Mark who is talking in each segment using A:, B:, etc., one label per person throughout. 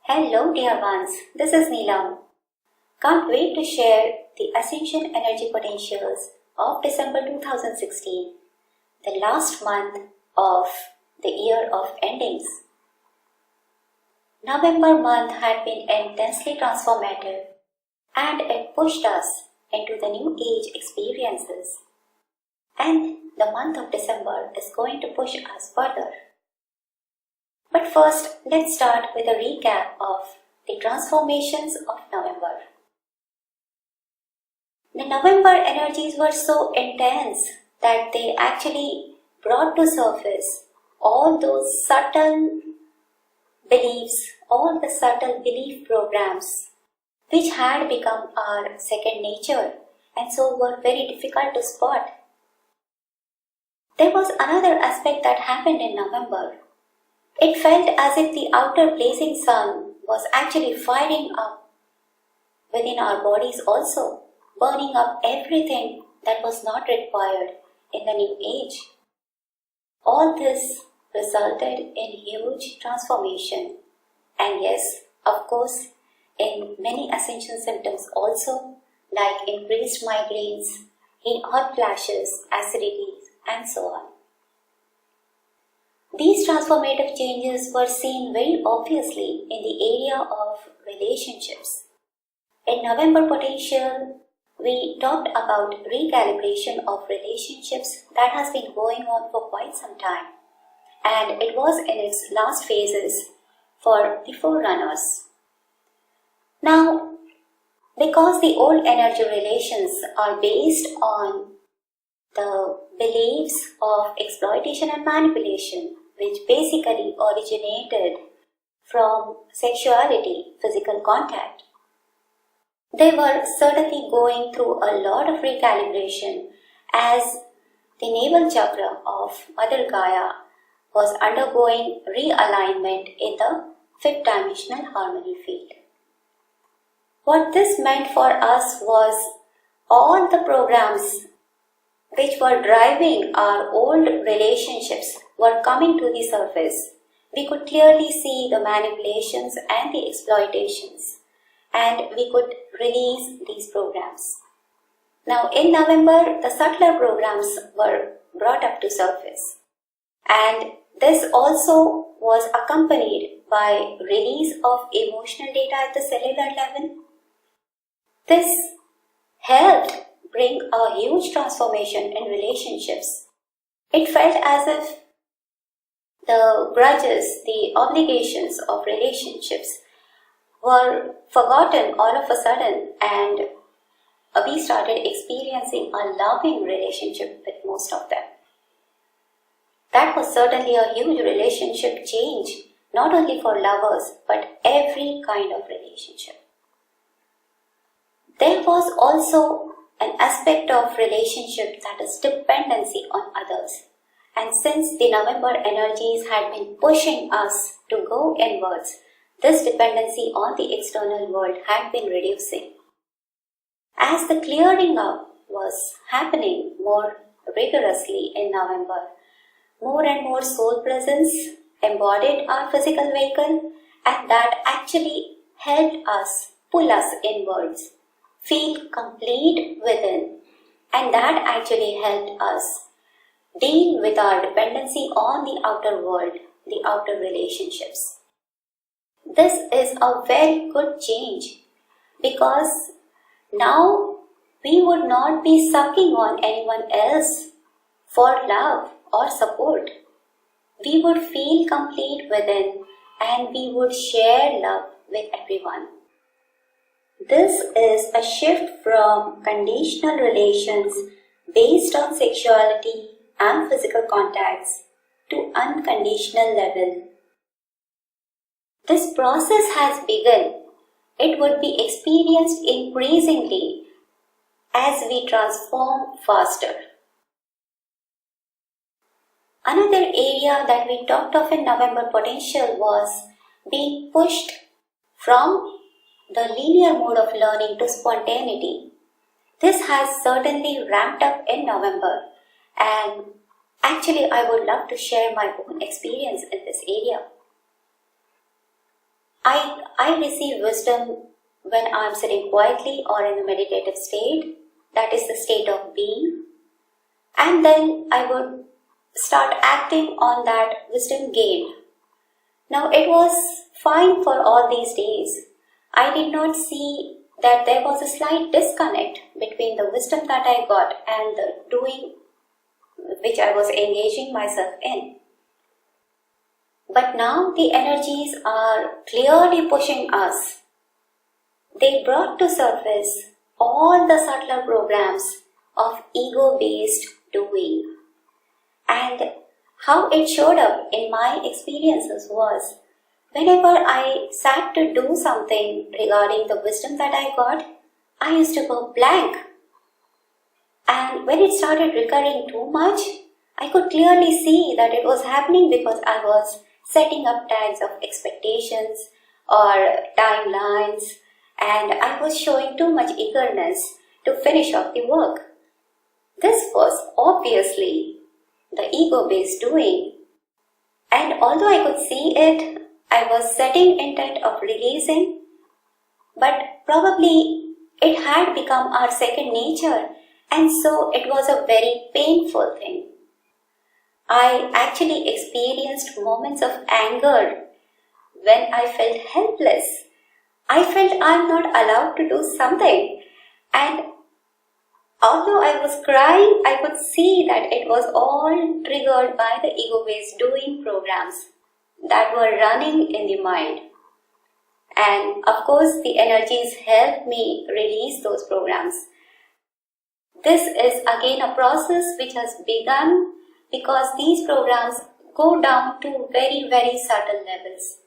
A: Hello dear ones, this is Neelam. Can't wait to share the Ascension energy potentials of December 2016, the last month of the year of endings. November month had been intensely transformative and it pushed us into the new age experiences. And the month of December is going to push us further. But first, let's start with a recap of the transformations of November. The November energies were so intense that they actually brought to surface all those subtle beliefs, all the subtle belief programs which had become our second nature and so were very difficult to spot. There was another aspect that happened in November. It felt as if the outer blazing sun was actually firing up within our bodies also, burning up everything that was not required in the new age. All this resulted in huge transformation and yes, of course, in many ascension symptoms also, like increased migraines, hot flashes, acidity, and so on. These transformative changes were seen very obviously in the area of relationships. In November potential, we talked about recalibration of relationships that has been going on for quite some time, and it was in its last phases for the fore-runners. Now, because the old energy relations are based on the beliefs of exploitation and manipulation, which basically originated from sexuality, physical contact. They were certainly going through a lot of recalibration as the navel chakra of Mother Gaia was undergoing realignment in the fifth dimensional harmony field. What this meant for us was all the programs which were driving our old relationships were coming to the surface. We could clearly see the manipulations and the exploitations, and we could release these programs. Now in November, the subtler programs were brought up to surface, and this also was accompanied by release of emotional data at the cellular level. This helped bring a huge transformation in relationships. It felt as if the grudges, the obligations of relationships were forgotten all of a sudden, and we started experiencing a loving relationship with most of them. That was certainly a huge relationship change, not only for lovers but every kind of relationship. There was also an aspect of relationship that is dependency on others. And since the November energies had been pushing us to go inwards, this dependency on the external world had been reducing. As the clearing up was happening more rigorously in November, more and more soul presence embodied our physical vehicle, and that actually helped us pull us inwards, feel complete within, and that actually helped us deal with our dependency on the outer world, the outer relationships. This is a very good change because now we would not be sucking on anyone else for love or support. We would feel complete within and we would share love with everyone. This is a shift from conditional relations based on sexuality and physical contacts to unconditional level. This process has begun. It would be experienced increasingly as we transform faster. Another area that we talked of in November potential was being pushed from the linear mode of learning to spontaneity. This has certainly ramped up in November, and actually I would love to share my own experience in this area. I receive wisdom when I'm sitting quietly or in a meditative state, that is the state of being, and then I would start acting on that wisdom gained. Now it was fine for all these days. I did not see that there was a slight disconnect between the wisdom that I got and the doing which I was engaging myself in. But now the energies are clearly pushing us. They brought to surface all the subtler programs of ego-based doing. And how it showed up in my experiences was, whenever I sat to do something regarding the wisdom that I got, I used to go blank. And when it started recurring too much, I could clearly see that it was happening because I was setting up tags of expectations or timelines, and I was showing too much eagerness to finish off the work. This was obviously the ego-based doing, and although I could see it, I was setting intent of releasing, but probably it had become our second nature, and so it was a very painful thing. I actually experienced moments of anger when I felt helpless. I felt I'm not allowed to do something, and although I was crying, I could see that it was all triggered by the ego-based doing programs that were running in the mind. And of course, the energies helped me release those programs. This is again a process which has begun because these programs go down to very, very subtle levels.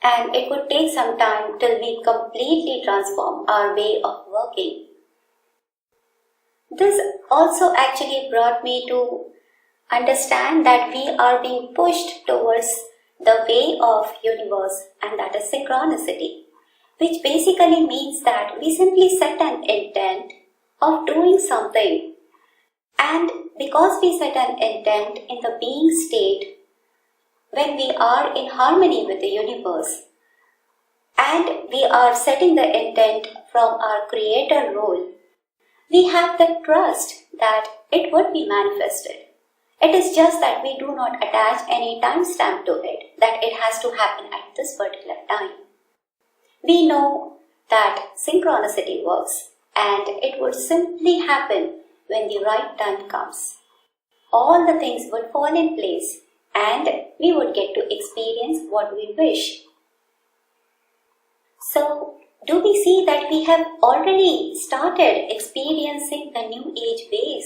A: And it would take some time till we completely transform our way of working. This also actually brought me to understand that we are being pushed towards the way of universe, and that is synchronicity, which basically means that we simply set an intent of doing something, and because we set an intent in the being state, when we are in harmony with the universe and we are setting the intent from our creator role, we have the trust that it would be manifested. It is just that we do not attach any timestamp to it, that it has to happen at this particular time. We know that synchronicity works, and it would simply happen when the right time comes. All the things would fall in place, and we would get to experience what we wish. So, do we see that we have already started experiencing the new age ways?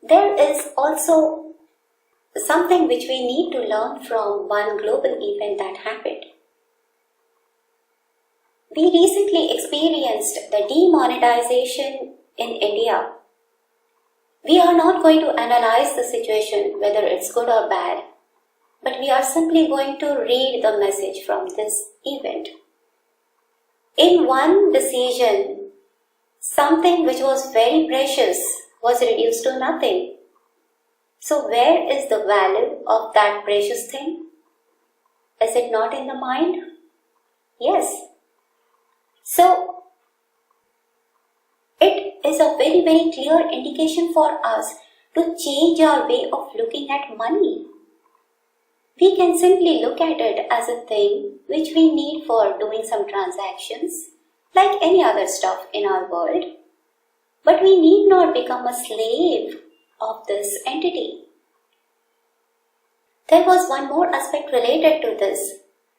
A: There is also something which we need to learn from one global event that happened. We recently experienced the demonetization in India. We are not going to analyze the situation whether it's good or bad, but we are simply going to read the message from this event. In one decision, something which was very precious was reduced to nothing. So where is the value of that precious thing? Is it not in the mind? Yes. So it is a very, very clear indication for us to change our way of looking at money. We can simply look at it as a thing which we need for doing some transactions, like any other stuff in our world. But we need not become a slave of this entity. There was one more aspect related to this,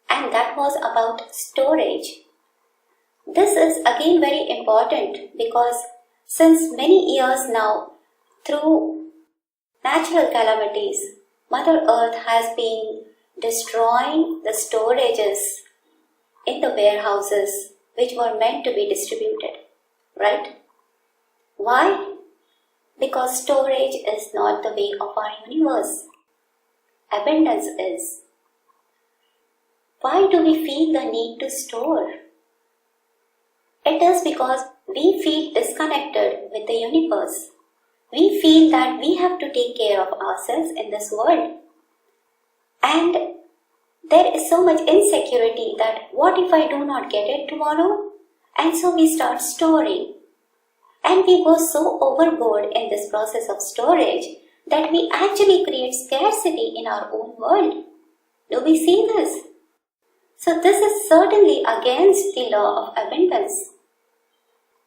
A: and that was about storage. This is again very important because since many years now, through natural calamities, Mother Earth has been destroying the storages in the warehouses which were meant to be distributed, right? Why? Because storage is not the way of our universe. Abundance is. Why do we feel the need to store? It is because we feel disconnected with the universe. We feel that we have to take care of ourselves in this world. And there is so much insecurity that what if I do not get it tomorrow? And so we start storing. And we go so overboard in this process of storage that we actually create scarcity in our own world. Do we see this? So this is certainly against the law of abundance.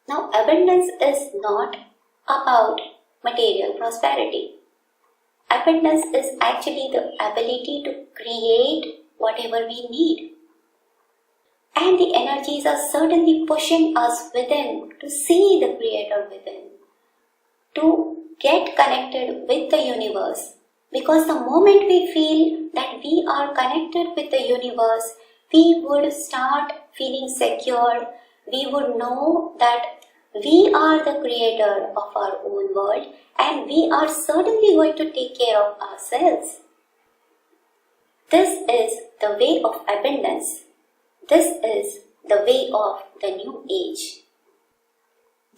A: Now, abundance is not about material prosperity. Abundance is actually the ability to create whatever we need. And the energies are certainly pushing us within to see the Creator within, to get connected with the universe. Because the moment we feel that we are connected with the universe, we would start feeling secure. We would know that we are the creator of our own world and we are certainly going to take care of ourselves. This is the way of abundance. This is the way of the new age.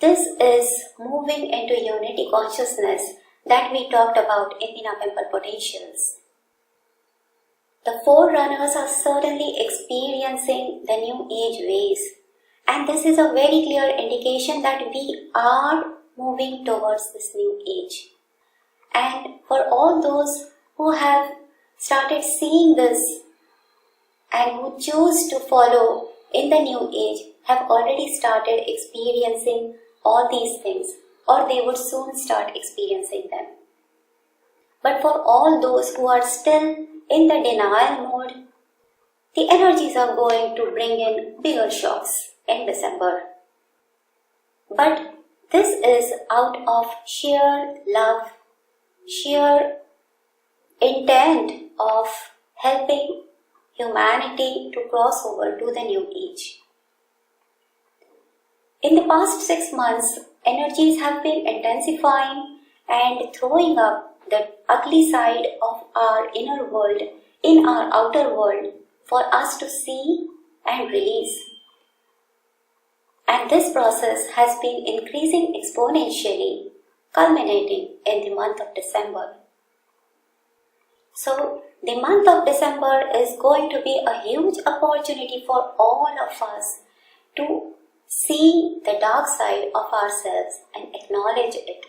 A: This is moving into unity consciousness that we talked about in the November potentials. The forerunners are certainly experiencing the new age ways, and this is a very clear indication that we are moving towards this new age. And for all those who have started seeing this and who choose to follow in the new age have already started experiencing all these things, or they would soon start experiencing them. But for all those who are still in the denial mode, the energies are going to bring in bigger shocks in December. But this is out of sheer love, sheer intent of helping humanity to cross over to the new age. In the past 6 months, energies have been intensifying and throwing up the ugly side of our inner world in our outer world for us to see and release. And this process has been increasing exponentially, culminating in the month of December. So, the month of December is going to be a huge opportunity for all of us to see the dark side of ourselves and acknowledge it.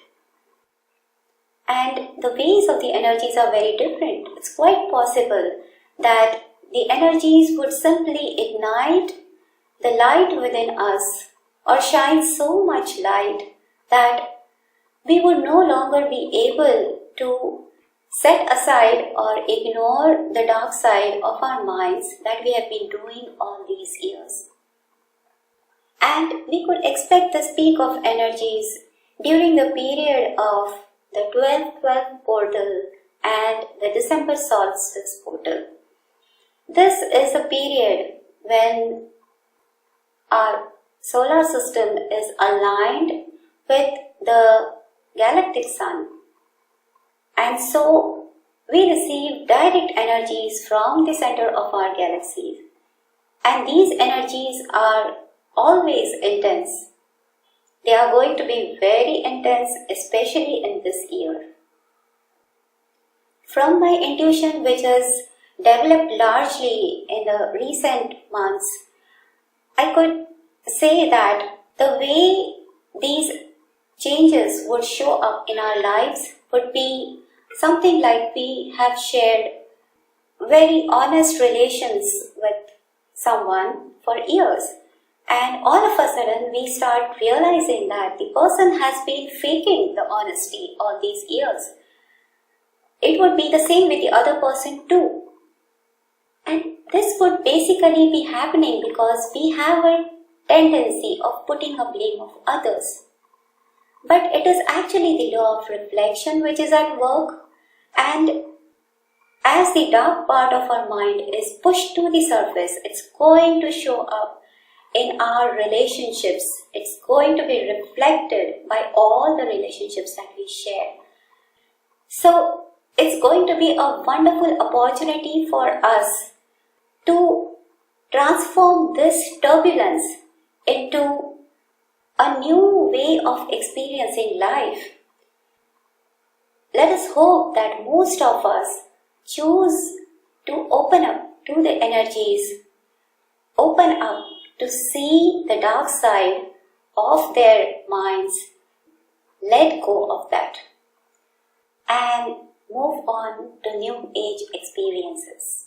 A: And the ways of the energies are very different. It's quite possible that the energies would simply ignite the light within us or shine so much light that we would no longer be able to set aside or ignore the dark side of our minds that we have been doing all these years. And we could expect this peak of energies during the period of the 12-12 portal and the December solstice portal. This is a period when our solar system is aligned with the galactic sun, and so we receive direct energies from the center of our galaxy, and these energies are always intense. They are going to be very intense, especially in this year. From my intuition, which has developed largely in the recent months, I could say that the way these changes would show up in our lives would be something like we have shared very honest relations with someone for years. And all of a sudden we start realizing that the person has been faking the honesty all these years. It would be the same with the other person too. And this would basically be happening because we have a tendency of putting a blame of others. But it is actually the law of reflection which is at work, and as the dark part of our mind is pushed to the surface, it's going to show up in our relationships. It's going to be reflected by all the relationships that we share. So it's going to be a wonderful opportunity for us to transform this turbulence into a new way of experiencing life. Let us hope that most of us choose to open up to the energies, open up to see the dark side of their minds, let go of that, and move on to new age experiences.